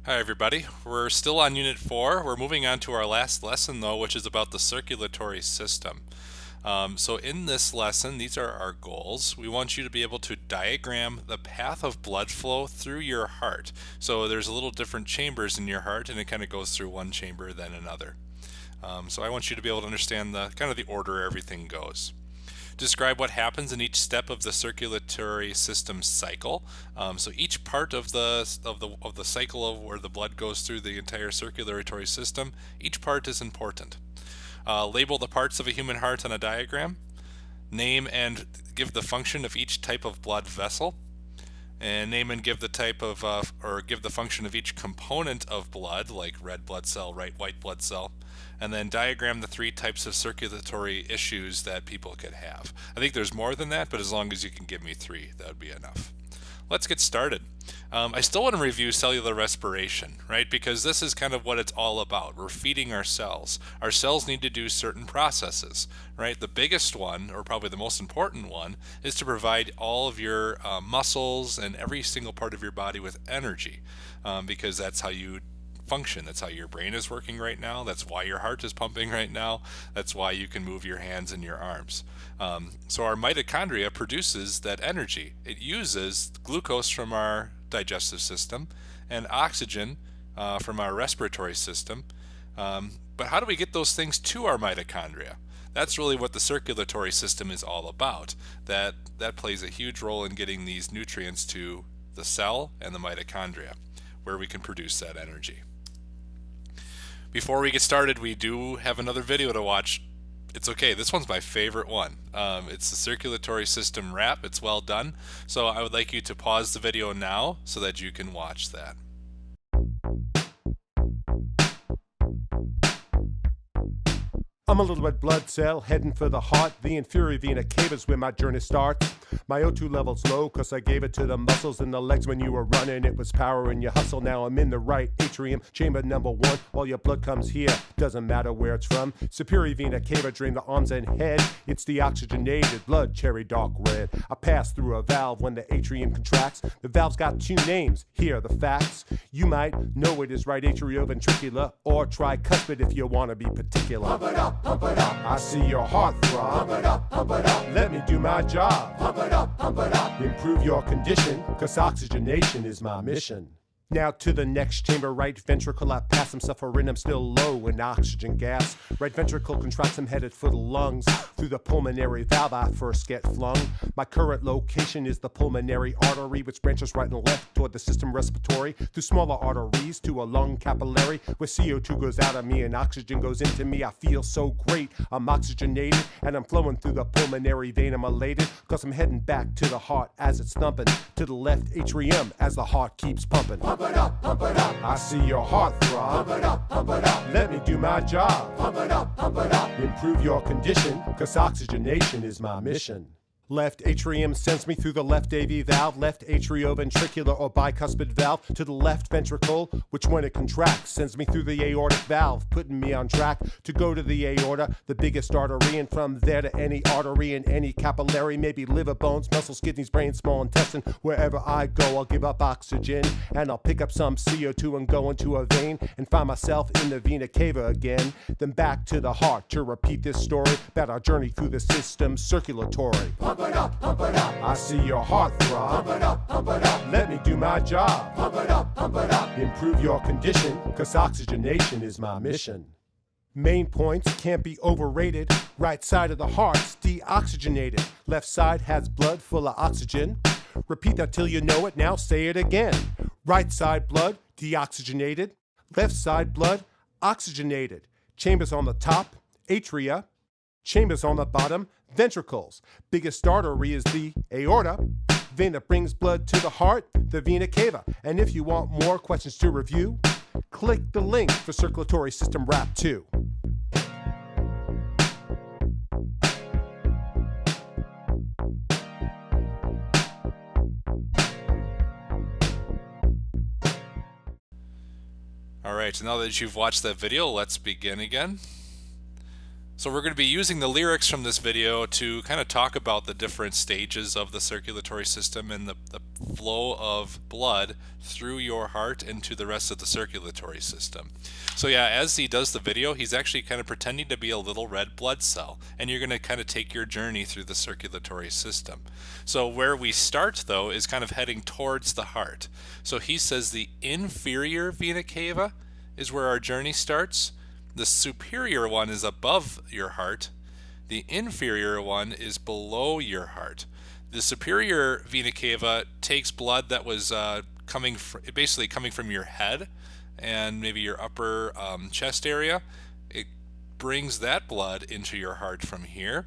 Hi everybody, we're still on Unit 4. We're moving on to our last lesson though, which is about the circulatory system. So in this lesson, these are our goals. We want you to be able to diagram the path of blood flow through your heart. So there's a little different chambers in your heart and it kind of goes through one chamber then another. So I want you to be able to understand the kind of the order everything goes. Describe what happens in each step of the circulatory system cycle. So each part of the cycle of where the blood goes through the entire circulatory system, each part is important. Label the parts of a human heart on a diagram. Name and give the function of each type of blood vessel. And name and give the type of or give the function of each component of blood, like red blood cell, white blood cell, and then diagram the three types of circulatory issues that people could have. I think there's more than that, but as long as you can give me three, that would be enough. Let's get started. I still want to review cellular respiration, right? Because this is kind of what it's all about. We're feeding our cells. Our cells need to do certain processes, right? The biggest one, or probably the most important one, is to provide all of your muscles and every single part of your body with energy, because that's how you function. That's how your brain is working right now. That's why your heart is pumping right now. That's why you can move your hands and your arms. So our mitochondria produces that energy. It uses glucose from our digestive system and oxygen from our respiratory system. But how do we get those things to our mitochondria? That's really what the circulatory system is all about. That plays a huge role in getting these nutrients to the cell and the mitochondria, where we can produce that energy. Before we get started, we do have another video to watch. It's okay, this one's my favorite one. It's the circulatory system wrap. It's well done. So I would like you to pause the video now so that you can watch that. I'm a little red blood cell heading for the heart. The inferior vena cava is where my journey starts. My O2 level's low cause I gave it to the muscles in the legs when you were running. It was power in your hustle. Now I'm in the right atrium, chamber number 1. All your blood comes here, doesn't matter where it's from. Superior vena cava drain the arms and head. It's the oxygenated blood, cherry dark red. I pass through a valve when the atrium contracts. The valve's got two names, here are the facts. You might know it is right atrioventricular or tricuspid if you want to be particular. Pump it up, I see your heart throb. Pump it up, let me do my job. Pump it up, improve your condition, cause oxygenation is my mission. Now to the next chamber, right ventricle, I pass some suffering, I'm still low in oxygen gas. Right ventricle contracts, I'm headed for the lungs. Through the pulmonary valve I first get flung. My current location is the pulmonary artery, which branches right and left toward the system respiratory. Through smaller arteries to a lung capillary, where CO2 goes out of me and oxygen goes into me. I feel so great, I'm oxygenated, and I'm flowing through the pulmonary vein. I'm elated, cause I'm heading back to the heart as it's thumping. To the left atrium as the heart keeps pumping. Pump it up, I see your heart throb. Pump it up, let me do my job. Pump it up, improve your condition, cause oxygenation is my mission. Left atrium sends me through the left AV valve, left atrioventricular or bicuspid valve to the left ventricle, which when it contracts sends me through the aortic valve, putting me on track to go to the aorta, the biggest artery, and from there to any artery and any capillary, maybe liver, bones, muscles, kidneys, brain, small intestine. Wherever I go, I'll give up oxygen, and I'll pick up some CO2 and go into a vein and find myself in the vena cava again. Then back to the heart to repeat this story about our journey through the system circulatory. Pump it up, I see your heart throb. Pump it up, let me do my job. Pump it up, improve your condition, cause oxygenation is my mission. Main points can't be overrated. Right side of the heart's deoxygenated. Left side has blood full of oxygen. Repeat that till you know it, now say it again. Right side blood, deoxygenated. Left side blood, oxygenated. Chambers on the top, atria. Chambers on the bottom, ventricles. Biggest artery is the aorta. Vein that brings blood to the heart, the vena cava. And if you want more questions to review, click the link for Circulatory System Wrap 2. Alright, so now that you've watched that video, let's begin again. So we're going to be using the lyrics from this video to kind of talk about the different stages of the circulatory system and the flow of blood through your heart into the rest of the circulatory system. So yeah, as he does the video, he's actually kind of pretending to be a little red blood cell, and you're going to kind of take your journey through the circulatory system. So where we start though is kind of heading towards the heart. So he says the inferior vena cava is where our journey starts. The superior one is above your heart. The inferior one is below your heart. The superior vena cava takes blood that was basically coming from your head and maybe your upper chest area. It brings that blood into your heart from here.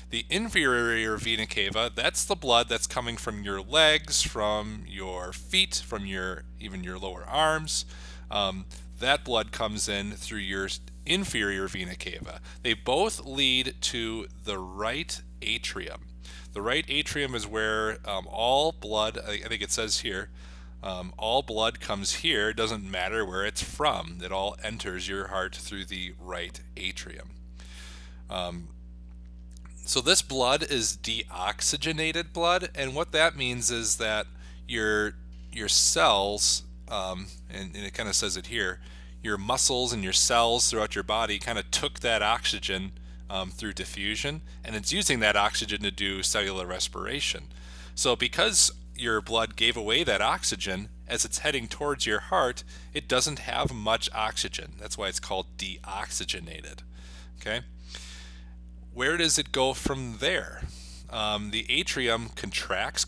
The inferior vena cava, that's the blood that's coming from your legs, from your feet, from even your lower arms. That blood comes in through your inferior vena cava. They both lead to the right atrium. The right atrium is where all blood, I think it says here, all blood comes here. It doesn't matter where it's from. It all enters your heart through the right atrium. So this blood is deoxygenated blood, and what that means is that your cells, and it kind of says it here, your muscles and your cells throughout your body kind of took that oxygen through diffusion, and it's using that oxygen to do cellular respiration. So because your blood gave away that oxygen, as it's heading towards your heart, it doesn't have much oxygen. That's why it's called deoxygenated. Okay? Where does it go from there? The atrium contracts.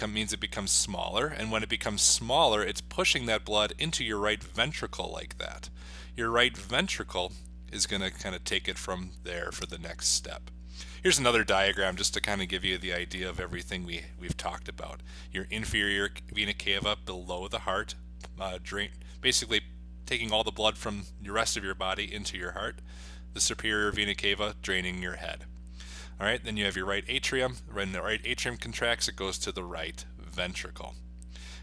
Means it becomes smaller, and when it becomes smaller, it's pushing that blood into your right ventricle like that. Your right ventricle is going to kind of take it from there for the next step. Here's another diagram just to kind of give you the idea of everything we've talked about. Your inferior vena cava below the heart, basically taking all the blood from the rest of your body into your heart. The superior vena cava draining your head. All right, then you have your right atrium. When the right atrium contracts, it goes to the right ventricle.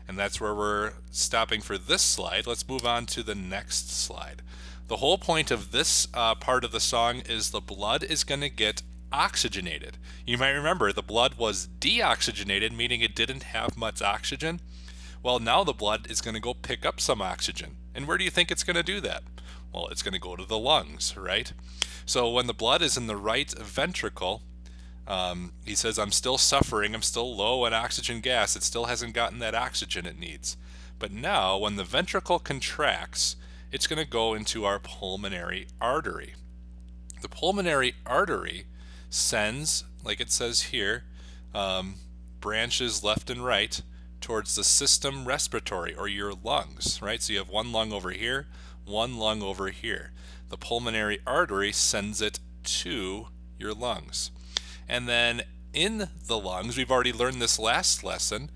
And that's where we're stopping for this slide. Let's move on to the next slide. The whole point of this part of the song is the blood is going to get oxygenated. You might remember the blood was deoxygenated, meaning it didn't have much oxygen. Well, now the blood is going to go pick up some oxygen. And where do you think it's going to do that? Well, it's going to go to the lungs, right? So when the blood is in the right ventricle, he says, I'm still suffering, I'm still low on oxygen gas, it still hasn't gotten that oxygen it needs. But now, when the ventricle contracts, it's going to go into our pulmonary artery. The pulmonary artery sends, like it says here, branches left and right towards the system respiratory, or your lungs, right? So you have one lung over here, one lung over here. The pulmonary artery sends it to your lungs. And then in the lungs, we've already learned this last lesson,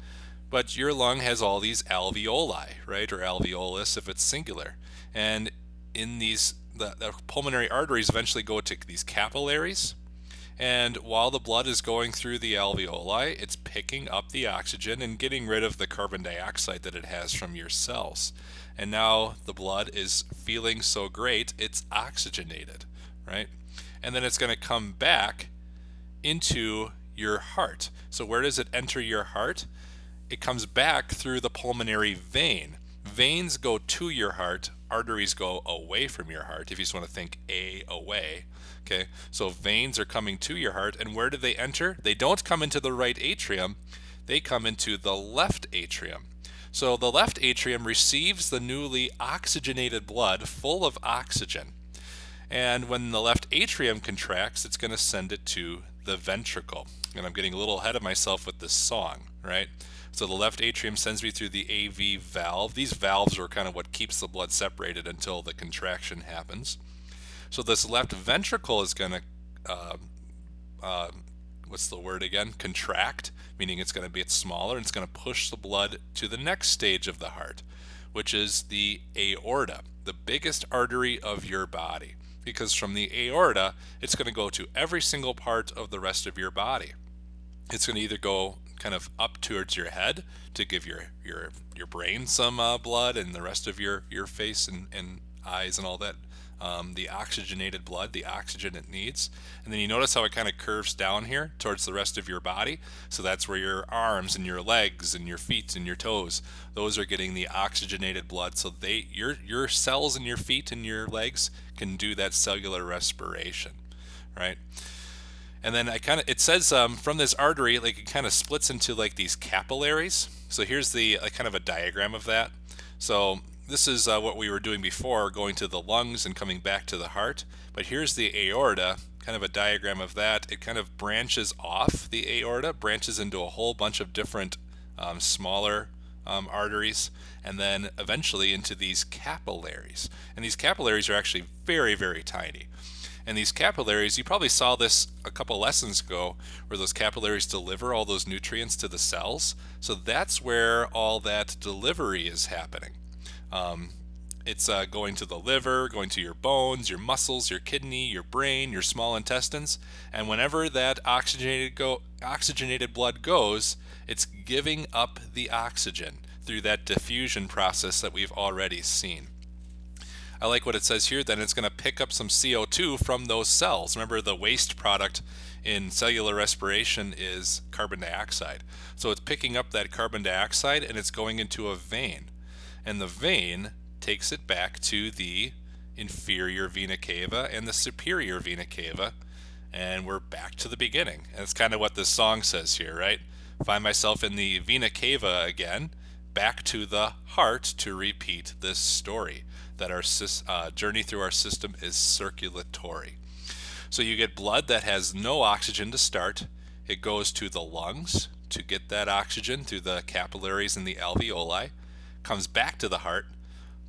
but your lung has all these alveoli, right? Or alveolus if it's singular. And in these, the pulmonary arteries eventually go to these capillaries. And while the blood is going through the alveoli, it's picking up the oxygen and getting rid of the carbon dioxide that it has from your cells. And now the blood is feeling so great, it's oxygenated, right? And then it's going to come back into your heart. So where does it enter your heart? It comes back through the pulmonary vein. Veins go to your heart, arteries go away from your heart, if you just want to think away. Okay, so veins are coming to your heart, and where do they enter? They don't come into the right atrium, they come into the left atrium. So the left atrium receives the newly oxygenated blood full of oxygen. And when the left atrium contracts, it's going to send it to the ventricle. And I'm getting a little ahead of myself with this song, right? So the left atrium sends me through the AV valve. These valves are kind of what keeps the blood separated until the contraction happens. So this left ventricle is going to, what's the word again? Contract, meaning it's going to get smaller, and it's going to push the blood to the next stage of the heart, which is the aorta, the biggest artery of your body. Because from the aorta, it's going to go to every single part of the rest of your body. It's going to either go kind of up towards your head to give your brain some blood, and the rest of your face and eyes and all that the oxygenated blood, the oxygen it needs. And then you notice how it kind of curves down here towards the rest of your body. So that's where your arms and your legs and your feet and your toes, those are getting the oxygenated blood. So your cells in your feet and your legs can do that cellular respiration, right? And then it says from this artery, like it kind of splits into like these capillaries. So here's the kind of a diagram of that. So this is what we were doing before, going to the lungs and coming back to the heart. But here's the aorta, kind of a diagram of that. It kind of branches off, the aorta branches into a whole bunch of different smaller arteries, and then eventually into these capillaries. And these capillaries are actually very, very tiny. And these capillaries, you probably saw this a couple lessons ago, where those capillaries deliver all those nutrients to the cells. So that's where all that delivery is happening. It's going to the liver, going to your bones, your muscles, your kidney, your brain, your small intestines. And whenever that oxygenated blood goes, it's giving up the oxygen through that diffusion process that we've already seen. I like what it says here, then it's going to pick up some CO2 from those cells. Remember, the waste product in cellular respiration is carbon dioxide. So it's picking up that carbon dioxide and it's going into a vein. And the vein takes it back to the inferior vena cava and the superior vena cava. And we're back to the beginning. And it's kind of what this song says here, right? Find myself in the vena cava again, back to the heart to repeat this story. That our journey through our system is circulatory. So you get blood that has no oxygen to start. It goes to the lungs to get that oxygen through the capillaries and the alveoli. Comes back to the heart.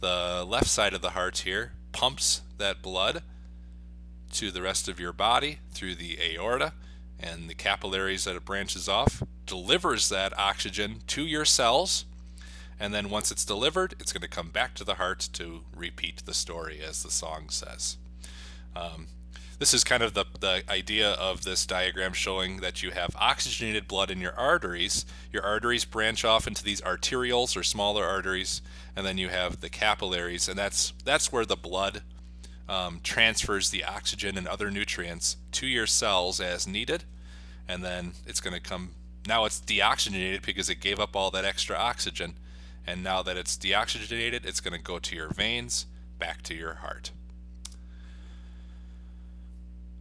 The left side of the heart here pumps that blood to the rest of your body through the aorta and the capillaries that it branches off. Delivers that oxygen to your cells. And then once it's delivered, it's going to come back to the heart to repeat the story, as the song says. This is kind of the idea of this diagram, showing that you have oxygenated blood in your arteries. Your arteries branch off into these arterioles, or smaller arteries, and then you have the capillaries, and that's where the blood transfers the oxygen and other nutrients to your cells as needed. And then it's going to come, now it's deoxygenated because it gave up all that extra oxygen. And now that it's deoxygenated, it's going to go to your veins, back to your heart.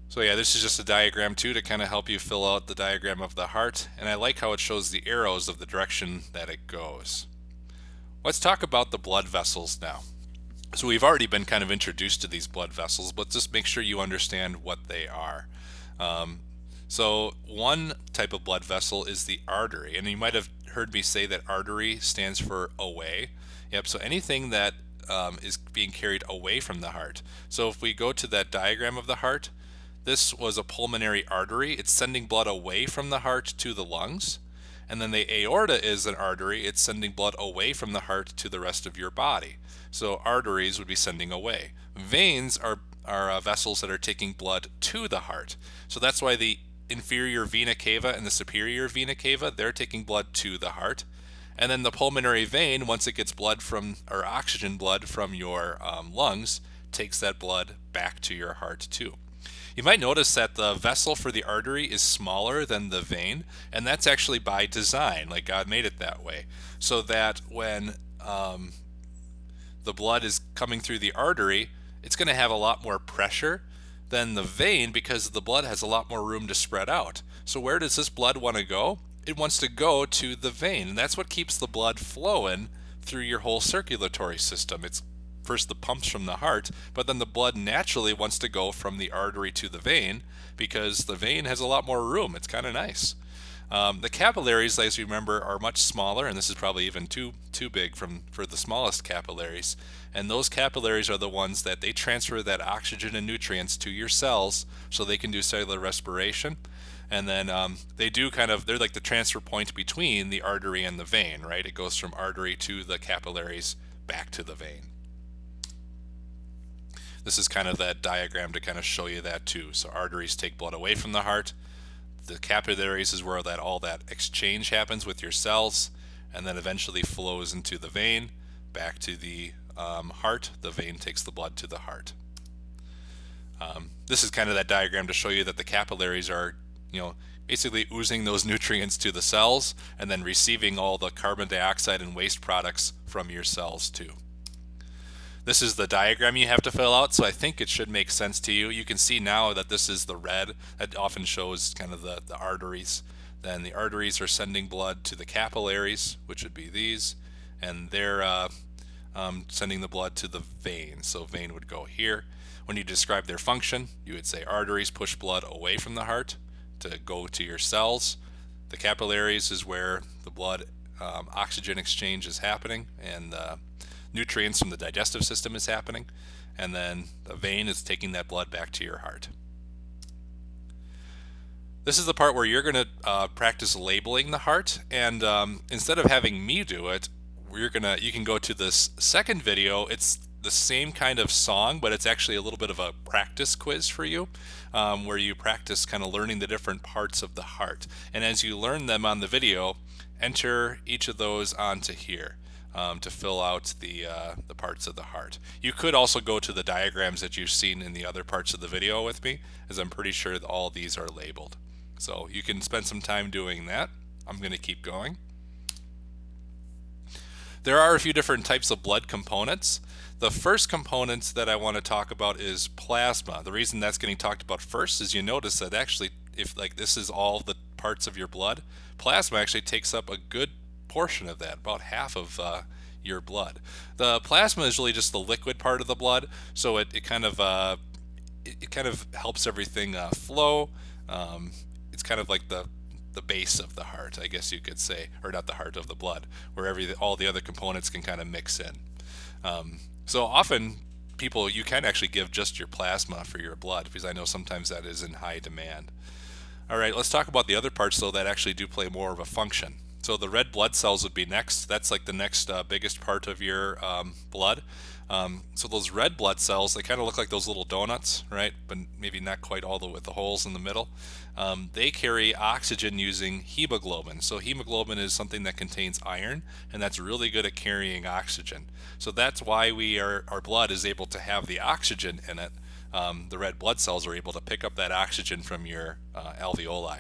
So yeah, this is just a diagram too to kind of help you fill out the diagram of the heart. And I like how it shows the arrows of the direction that it goes. Let's talk about the blood vessels now. So we've already been kind of introduced to these blood vessels, but just make sure you understand what they are. So one type of blood vessel is the artery, and you might have heard me say that artery stands for away. Yep, so anything that is being carried away from the heart. So if we go to that diagram of the heart, this was a pulmonary artery. It's sending blood away from the heart to the lungs. And then the aorta is an artery. It's sending blood away from the heart to the rest of your body. So arteries would be sending away. Veins are vessels that are taking blood to the heart. So that's why the inferior vena cava and the superior vena cava, they're taking blood to the heart. And then the pulmonary vein, once it gets blood from, or oxygen blood from your lungs, takes that blood back to your heart too. You might notice that the vessel for the artery is smaller than the vein, and that's actually by design, like God made it that way, so that when the blood is coming through the artery, it's going to have a lot more pressure than the vein because the blood has a lot more room to spread out. So where does this blood want to go? It wants to go to the vein, and that's what keeps the blood flowing through your whole circulatory system. It's first the pumps from the heart, but then the blood naturally wants to go from the artery to the vein because the vein has a lot more room. It's kind of nice. The capillaries, as you remember, are much smaller, and this is probably even too big for the smallest capillaries. And those capillaries are the ones that they transfer that oxygen and nutrients to your cells so they can do cellular respiration. And then they're like the transfer point between the artery and the vein, right? It goes from artery to the capillaries back to the vein. This is kind of that diagram to kind of show you that too. So arteries take blood away from the heart. The capillaries is where all that exchange happens with your cells, and then eventually flows into the vein, back to the heart. The vein takes the blood to the heart. This is kind of that diagram to show you that the capillaries are, basically oozing those nutrients to the cells and then receiving all the carbon dioxide and waste products from your cells too. This is the diagram you have to fill out, so I think it should make sense to you. You can see now that this is the red. That often shows kind of the arteries. Then the arteries are sending blood to the capillaries, which would be these, and they're sending the blood to the vein. So vein would go here. When you describe their function, you would say arteries push blood away from the heart to go to your cells. The capillaries is where the blood oxygen exchange is happening and nutrients from the digestive system is happening, and then the vein is taking that blood back to your heart. This is the part where you're going to practice labeling the heart, and instead of having me do it, you can go to this second video. It's the same kind of song, but it's actually a little bit of a practice quiz for you, where you practice kind of learning the different parts of the heart. And as you learn them on the video, enter each of those onto here. To fill out the parts of the heart. You could also go to the diagrams that you've seen in the other parts of the video with me, as I'm pretty sure that all these are labeled. So you can spend some time doing that. I'm going to keep going. There are a few different types of blood components. The first component that I want to talk about is plasma. The reason that's getting talked about first is you notice that actually, if like this is all the parts of your blood, plasma actually takes up a good portion of that, about half of your blood. The plasma is really just the liquid part of the blood, so it kind of helps everything flow. It's kind of like the base of the heart, I guess you could say, or not the heart of the blood, where all the other components can kind of mix in. So often you can actually give just your plasma for your blood, because I know sometimes that is in high demand. All right, let's talk about the other parts though that actually do play more of a function. So the red blood cells would be next. That's like the next biggest part of your blood. So those red blood cells, they kind of look like those little donuts, right? But maybe not quite all with the holes in the middle. They carry oxygen using hemoglobin. So hemoglobin is something that contains iron, and that's really good at carrying oxygen. So that's why our blood is able to have the oxygen in it. The red blood cells are able to pick up that oxygen from your alveoli.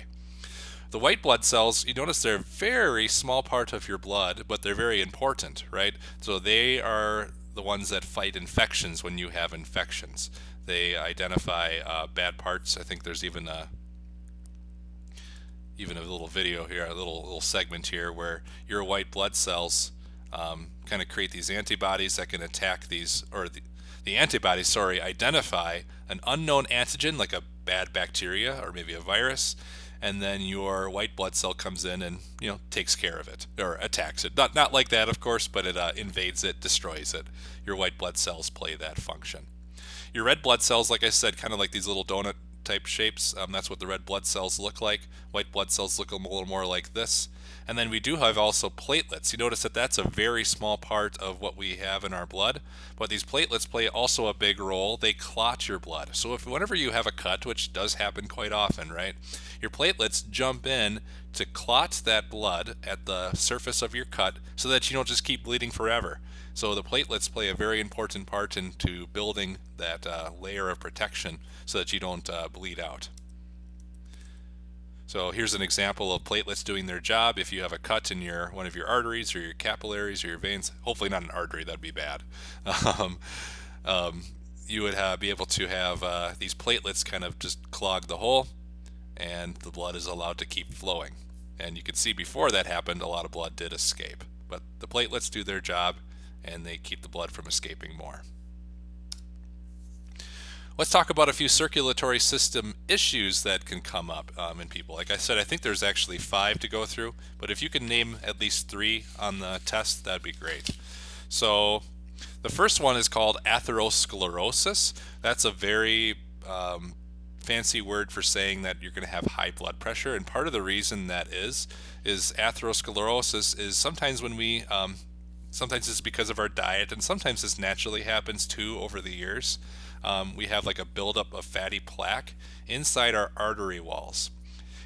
The white blood cells, you notice they're a very small part of your blood, but they're very important, right? So they are the ones that fight infections when you have infections. They identify bad parts. I think there's even a little video here, a little segment here where your white blood cells kind of create these antibodies that can attack these, or the antibodies, identify an unknown antigen like a bad bacteria or maybe a virus, and then your white blood cell comes in and takes care of it or attacks it. Not like that, of course, but it invades it, destroys it. Your white blood cells play that function. Your red blood cells, like I said, kind of like these little donut type shapes. That's what the red blood cells look like. White blood cells look a little more like this. And then we do have also platelets. You notice that that's a very small part of what we have in our blood, but these platelets play also a big role. They clot your blood. So whenever you have a cut, which does happen quite often, right, your platelets jump in to clot that blood at the surface of your cut so that you don't just keep bleeding forever. So the platelets play a very important part into building that layer of protection so that you don't bleed out. So here's an example of platelets doing their job. If you have a cut in one of your arteries or your capillaries or your veins, hopefully not an artery, that'd be bad. You would be able to have these platelets kind of just clog the hole, and the blood is allowed to keep flowing. And you can see before that happened, a lot of blood did escape. But the platelets do their job, and they keep the blood from escaping more. Let's talk about a few circulatory system issues that can come up in people. Like I said, I think there's actually 5 to go through, but if you can name at least 3 on the test, that'd be great. So the first one is called atherosclerosis. That's a very fancy word for saying that you're going to have high blood pressure, and part of the reason that is atherosclerosis is sometimes when we sometimes it's because of our diet, and sometimes this naturally happens too over the years. We have like a buildup of fatty plaque inside our artery walls.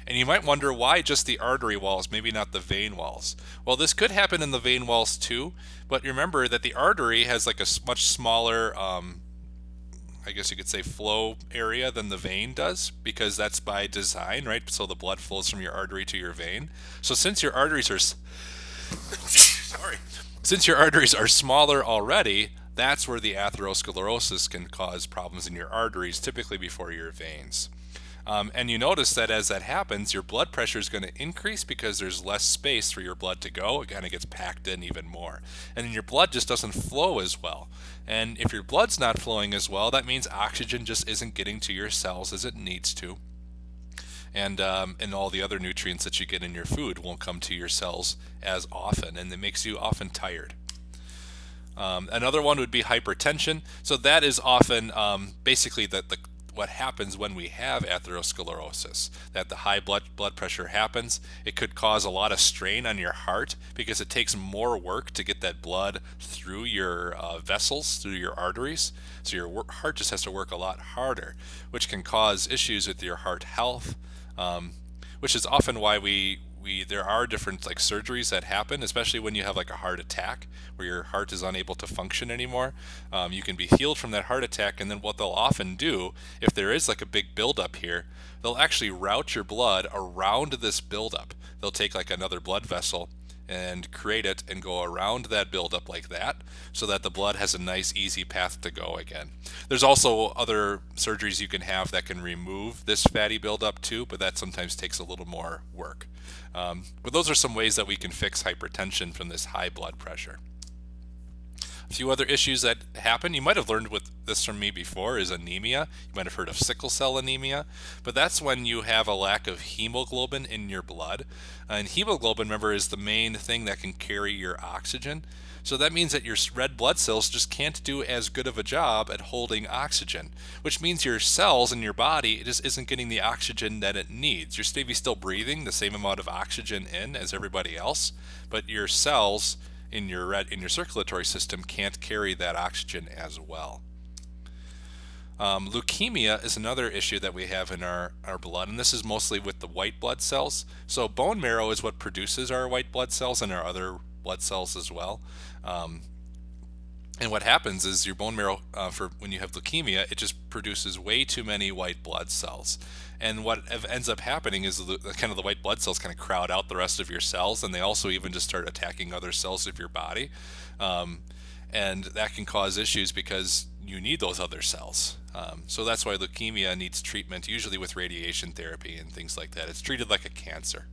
And you might wonder why just the artery walls, maybe not the vein walls. Well, this could happen in the vein walls too, but remember that the artery has like a much smaller I guess you could say, flow area than the vein does, because that's by design, right? So the blood flows from your artery to your vein. So since your arteries are sorry, since your arteries are smaller already, that's where the atherosclerosis can cause problems in your arteries, typically before your veins. And you notice that as that happens, your blood pressure is going to increase because there's less space for your blood to go. It kind of gets packed in even more. And then your blood just doesn't flow as well. And if your blood's not flowing as well, that means oxygen just isn't getting to your cells as it needs to. And all the other nutrients that you get in your food won't come to your cells as often, and it makes you often tired. Another one would be hypertension. So that is often basically what happens when we have atherosclerosis, that the high blood pressure happens. It could cause a lot of strain on your heart because it takes more work to get that blood through your vessels, through your arteries. So your heart just has to work a lot harder, which can cause issues with your heart health, which is often why there are different like surgeries that happen, especially when you have like a heart attack where your heart is unable to function anymore. You can be healed from that heart attack, and then what they'll often do, if there is like a big buildup here, they'll actually route your blood around this buildup. They'll take like another blood vessel and create it and go around that buildup like that, so that the blood has a nice easy path to go again. There's also other surgeries you can have that can remove this fatty buildup too, but that sometimes takes a little more work. But those are some ways that we can fix hypertension from this high blood pressure. A few other issues that happen, you might have learned with this from me before, is anemia. You might have heard of sickle cell anemia, but that's when you have a lack of hemoglobin in your blood. And hemoglobin, remember, is the main thing that can carry your oxygen. So that means that your red blood cells just can't do as good of a job at holding oxygen, which means your cells in your body just isn't getting the oxygen that it needs. You're maybe still breathing the same amount of oxygen in as everybody else, but your cells in your circulatory system can't carry that oxygen as well. Leukemia is another issue that we have in our blood, and this is mostly with the white blood cells. So bone marrow is what produces our white blood cells and our other blood cells as well. And what happens is your bone marrow, for when you have leukemia, it just produces way too many white blood cells. And what ends up happening is the white blood cells kind of crowd out the rest of your cells, and they also even just start attacking other cells of your body. And that can cause issues because you need those other cells. So that's why leukemia needs treatment, usually with radiation therapy and things like that. It's treated like a cancer.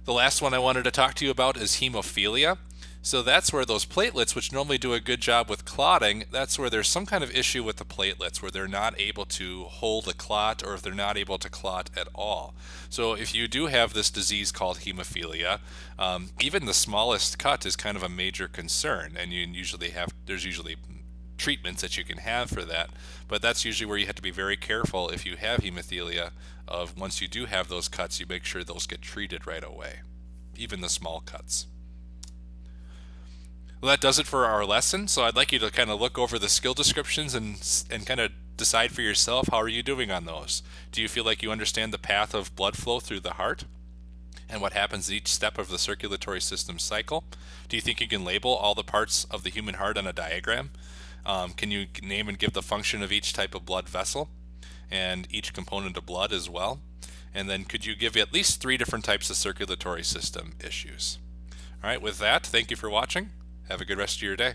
The last one I wanted to talk to you about is hemophilia. So that's where those platelets, which normally do a good job with clotting, that's where there's some kind of issue with the platelets, where they're not able to hold a clot, or if they're not able to clot at all. So if you do have this disease called hemophilia, even the smallest cut is kind of a major concern, and there's usually treatments that you can have for that, but that's usually where you have to be very careful if you have hemophilia. Of once you do have those cuts, you make sure those get treated right away, even the small cuts. Well, that does it for our lesson. So I'd like you to kind of look over the skill descriptions and kind of decide for yourself, how are you doing on those? Do you feel like you understand the path of blood flow through the heart and what happens at each step of the circulatory system cycle? Do you think you can label all the parts of the human heart on a diagram? Can you name and give the function of each type of blood vessel and each component of blood as well? And then could you give at least 3 different types of circulatory system issues? All right, with that, thank you for watching. Have a good rest of your day.